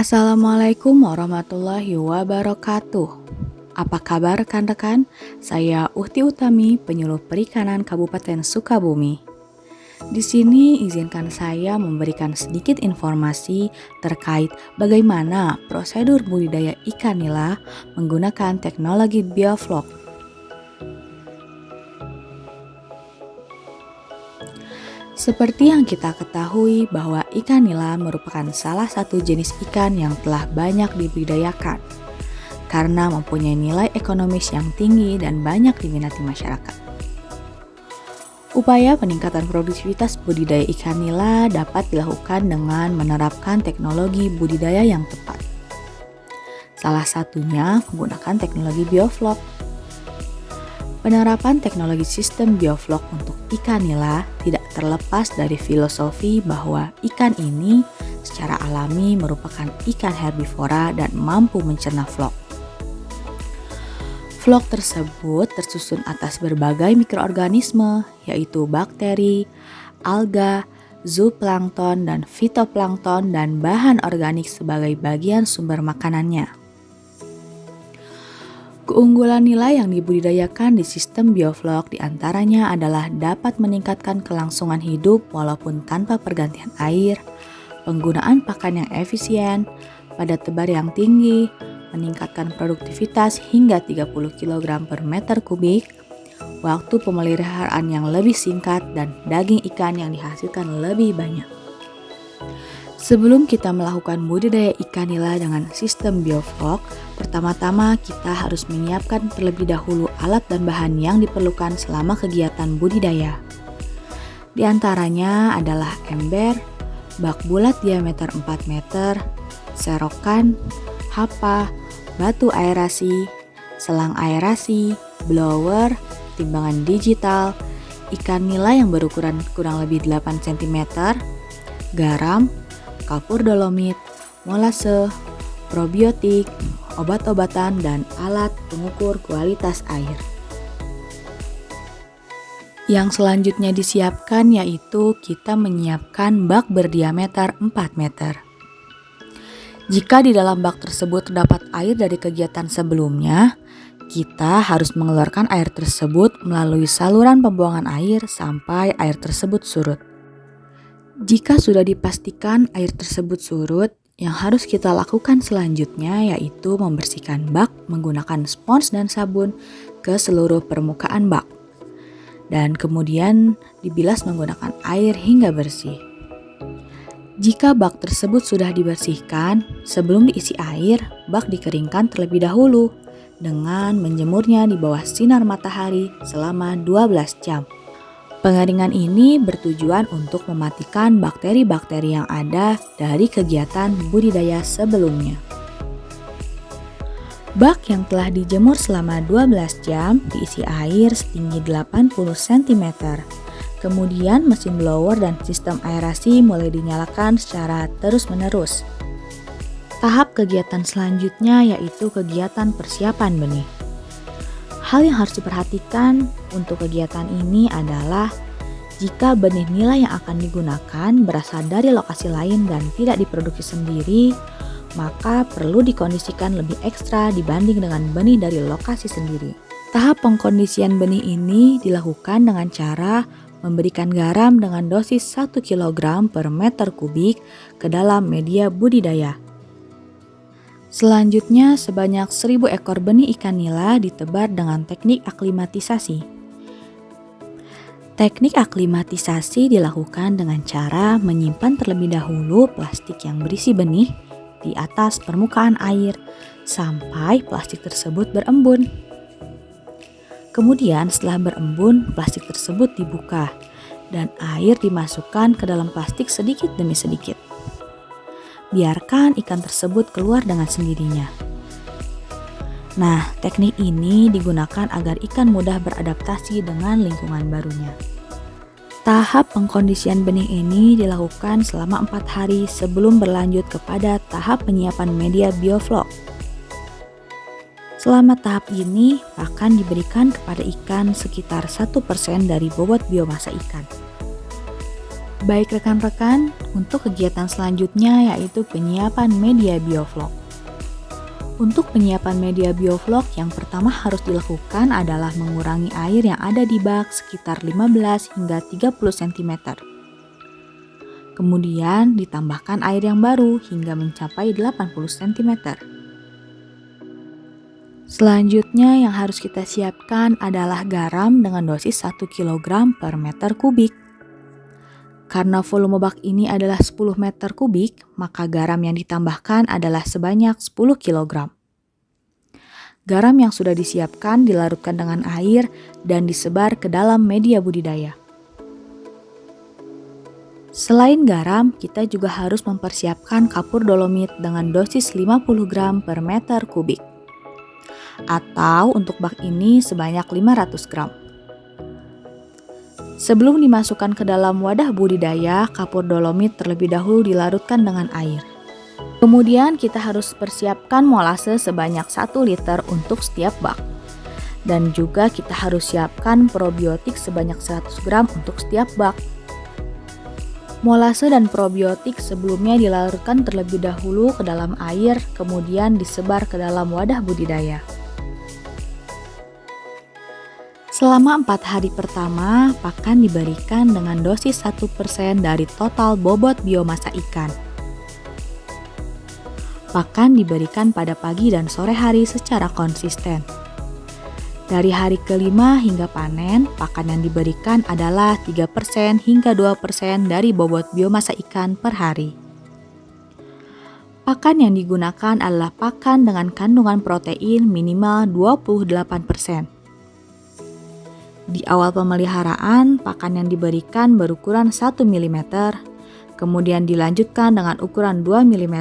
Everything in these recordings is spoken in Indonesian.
Assalamualaikum warahmatullahi wabarakatuh. Apa kabar rekan-rekan? Saya Uhti Utami, penyuluh perikanan Kabupaten Sukabumi. Di sini izinkan saya memberikan sedikit informasi terkait bagaimana prosedur budidaya ikan nila menggunakan teknologi bioflok. Seperti yang kita ketahui bahwa ikan nila merupakan salah satu jenis ikan yang telah banyak dibudidayakan karena mempunyai nilai ekonomis yang tinggi dan banyak diminati masyarakat. Upaya peningkatan produktivitas budidaya ikan nila dapat dilakukan dengan menerapkan teknologi budidaya yang tepat. Salah satunya menggunakan teknologi bioflok. Penerapan teknologi sistem bioflok untuk ikan nila tidak terlepas dari filosofi bahwa ikan ini secara alami merupakan ikan herbivora dan mampu mencerna flok. Flok tersebut tersusun atas berbagai mikroorganisme, yaitu bakteri, alga, zooplankton, dan fitoplankton dan bahan organik sebagai bagian sumber makanannya. Keunggulan nilai yang dibudidayakan di sistem bioflok diantaranya adalah dapat meningkatkan kelangsungan hidup walaupun tanpa pergantian air, penggunaan pakan yang efisien, padat tebar yang tinggi, meningkatkan produktivitas hingga 30 kg per meter kubik, waktu pemeliharaan yang lebih singkat, dan daging ikan yang dihasilkan lebih banyak. Sebelum kita melakukan budidaya ikan nila dengan sistem bioflok, pertama-tama kita harus menyiapkan terlebih dahulu alat dan bahan yang diperlukan selama kegiatan budidaya. Di antaranya adalah ember, bak bulat diameter 4 meter, serokan, hapa, batu aerasi, selang aerasi, blower, timbangan digital, ikan nila yang berukuran kurang lebih 8 cm, garam, kapur dolomit, molase, probiotik, obat-obatan, dan alat pengukur kualitas air. Yang selanjutnya disiapkan yaitu kita menyiapkan bak berdiameter 4 meter. Jika di dalam bak tersebut terdapat air dari kegiatan sebelumnya, kita harus mengeluarkan air tersebut melalui saluran pembuangan air sampai air tersebut surut. Jika sudah dipastikan air tersebut surut, yang harus kita lakukan selanjutnya yaitu membersihkan bak menggunakan spons dan sabun ke seluruh permukaan bak. Dan kemudian dibilas menggunakan air hingga bersih. Jika bak tersebut sudah dibersihkan, sebelum diisi air, bak dikeringkan terlebih dahulu dengan menjemurnya di bawah sinar matahari selama 12 jam. Pengeringan ini bertujuan untuk mematikan bakteri-bakteri yang ada dari kegiatan budidaya sebelumnya. Bak yang telah dijemur selama 12 jam diisi air setinggi 80 cm. Kemudian mesin blower dan sistem aerasi mulai dinyalakan secara terus-menerus. Tahap kegiatan selanjutnya yaitu kegiatan persiapan benih. Hal yang harus diperhatikan untuk kegiatan ini adalah jika benih nila yang akan digunakan berasal dari lokasi lain dan tidak diproduksi sendiri, maka perlu dikondisikan lebih ekstra dibanding dengan benih dari lokasi sendiri. Tahap pengkondisian benih ini dilakukan dengan cara memberikan garam dengan dosis 1 kg per meter kubik ke dalam media budidaya. Selanjutnya, sebanyak 1.000 ekor benih ikan nila ditebar dengan teknik aklimatisasi. Teknik aklimatisasi dilakukan dengan cara menyimpan terlebih dahulu plastik yang berisi benih di atas permukaan air sampai plastik tersebut berembun. Kemudian setelah berembun, plastik tersebut dibuka dan air dimasukkan ke dalam plastik sedikit demi sedikit. Biarkan ikan tersebut keluar dengan sendirinya. Nah, teknik ini digunakan agar ikan mudah beradaptasi dengan lingkungan barunya. Tahap pengkondisian benih ini dilakukan selama 4 hari sebelum berlanjut kepada tahap penyiapan media bioflok. Selama tahap ini, pakan diberikan kepada ikan sekitar 1% dari bobot biomasa ikan. Baik rekan-rekan, untuk kegiatan selanjutnya yaitu penyiapan media biovlog. Untuk penyiapan media biovlog yang pertama harus dilakukan adalah mengurangi air yang ada di bak sekitar 15 hingga 30 cm. Kemudian ditambahkan air yang baru hingga mencapai 80 cm. Selanjutnya yang harus kita siapkan adalah garam dengan dosis 1 kg per meter kubik. Karena volume bak ini adalah 10 meter kubik, maka garam yang ditambahkan adalah sebanyak 10 kg. Garam yang sudah disiapkan dilarutkan dengan air dan disebar ke dalam media budidaya. Selain garam, kita juga harus mempersiapkan kapur dolomit dengan dosis 50 gram per meter kubik. Atau untuk bak ini sebanyak 500 gram. Sebelum dimasukkan ke dalam wadah budidaya, kapur dolomit terlebih dahulu dilarutkan dengan air. Kemudian kita harus persiapkan molase sebanyak 1 liter untuk setiap bak. Dan juga kita harus siapkan probiotik sebanyak 100 gram untuk setiap bak. Molase dan probiotik sebelumnya dilarutkan terlebih dahulu ke dalam air, kemudian disebar ke dalam wadah budidaya. Selama 4 hari pertama, pakan diberikan dengan dosis 1% dari total bobot biomasa ikan. Pakan diberikan pada pagi dan sore hari secara konsisten. Dari hari kelima hingga panen, pakan yang diberikan adalah 3% hingga 2% dari bobot biomasa ikan per hari. Pakan yang digunakan adalah pakan dengan kandungan protein minimal 28%. Di awal pemeliharaan, pakan yang diberikan berukuran 1 mm, kemudian dilanjutkan dengan ukuran 2 mm,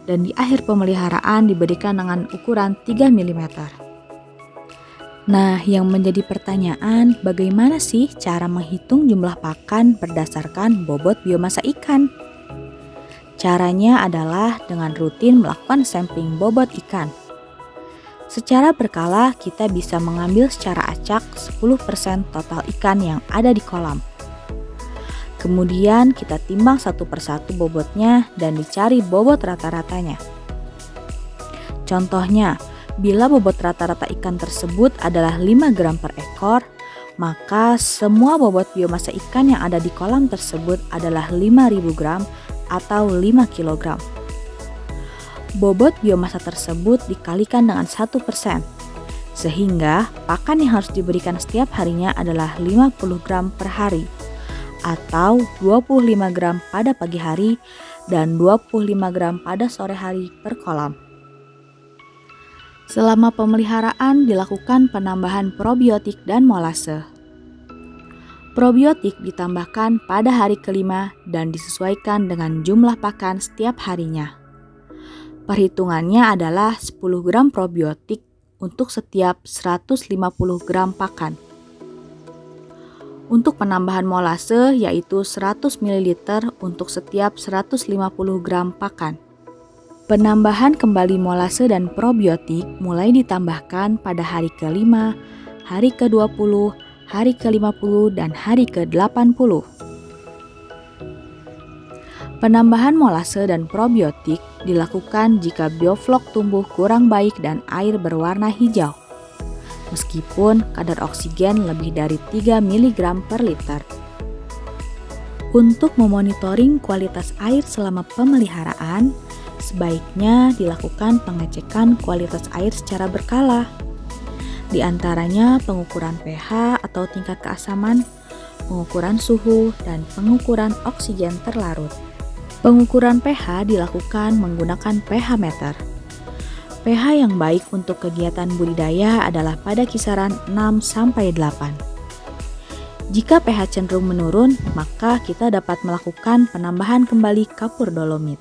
dan di akhir pemeliharaan diberikan dengan ukuran 3 mm. Nah, yang menjadi pertanyaan, bagaimana sih cara menghitung jumlah pakan berdasarkan bobot biomasa ikan? Caranya adalah dengan rutin melakukan sampling bobot ikan. Secara berkala, kita bisa mengambil secara acak 10% total ikan yang ada di kolam. Kemudian kita timbang satu persatu bobotnya dan dicari bobot rata-ratanya. Contohnya, bila bobot rata-rata ikan tersebut adalah 5 gram per ekor, maka semua bobot biomasa ikan yang ada di kolam tersebut adalah 5.000 gram atau 5 kg. Bobot biomasa tersebut dikalikan dengan 1%, sehingga pakan yang harus diberikan setiap harinya adalah 50 gram per hari, atau 25 gram pada pagi hari dan 25 gram pada sore hari per kolam. Selama pemeliharaan dilakukan penambahan probiotik dan molase. Probiotik ditambahkan pada hari kelima dan disesuaikan dengan jumlah pakan setiap harinya. Perhitungannya adalah 10 gram probiotik untuk setiap 150 gram pakan. Untuk penambahan molase yaitu 100 ml untuk setiap 150 gram pakan. Penambahan kembali molase dan probiotik mulai ditambahkan pada hari ke-5, hari ke-20, hari ke-50, dan hari ke-80. Penambahan molase dan probiotik dilakukan jika bioflok tumbuh kurang baik dan air berwarna hijau, meskipun kadar oksigen lebih dari 3 mg per liter. Untuk memonitoring kualitas air selama pemeliharaan, sebaiknya dilakukan pengecekan kualitas air secara berkala. Di antaranya pengukuran pH atau tingkat keasaman, pengukuran suhu, dan pengukuran oksigen terlarut. Pengukuran pH dilakukan menggunakan pH meter. pH yang baik untuk kegiatan budidaya adalah pada kisaran 6-8. Jika pH cenderung menurun, maka kita dapat melakukan penambahan kembali kapur dolomit.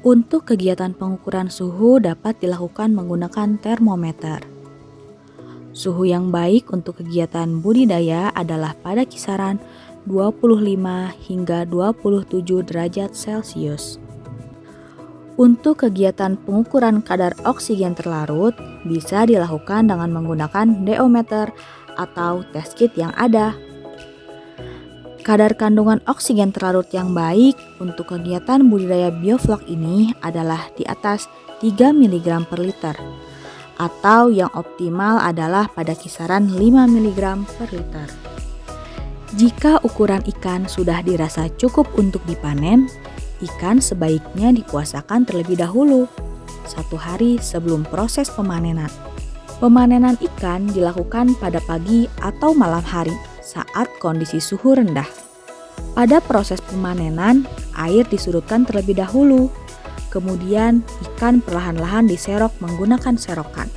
Untuk kegiatan pengukuran suhu dapat dilakukan menggunakan termometer. Suhu yang baik untuk kegiatan budidaya adalah pada kisaran 25 hingga 27 derajat Celcius. Untuk kegiatan pengukuran kadar oksigen terlarut bisa dilakukan dengan menggunakan deometer atau test kit yang ada. Kadar kandungan oksigen terlarut yang baik untuk kegiatan budidaya bioflok ini adalah di atas 3 mg per liter, atau yang optimal adalah pada kisaran 5 mg per liter. Jika ukuran ikan sudah dirasa cukup untuk dipanen, ikan sebaiknya dipuasakan terlebih dahulu, 1 hari sebelum proses pemanenan. Pemanenan ikan dilakukan pada pagi atau malam hari saat kondisi suhu rendah. Pada proses pemanenan, air disurutkan terlebih dahulu. Kemudian, ikan perlahan-lahan diserok menggunakan serokan.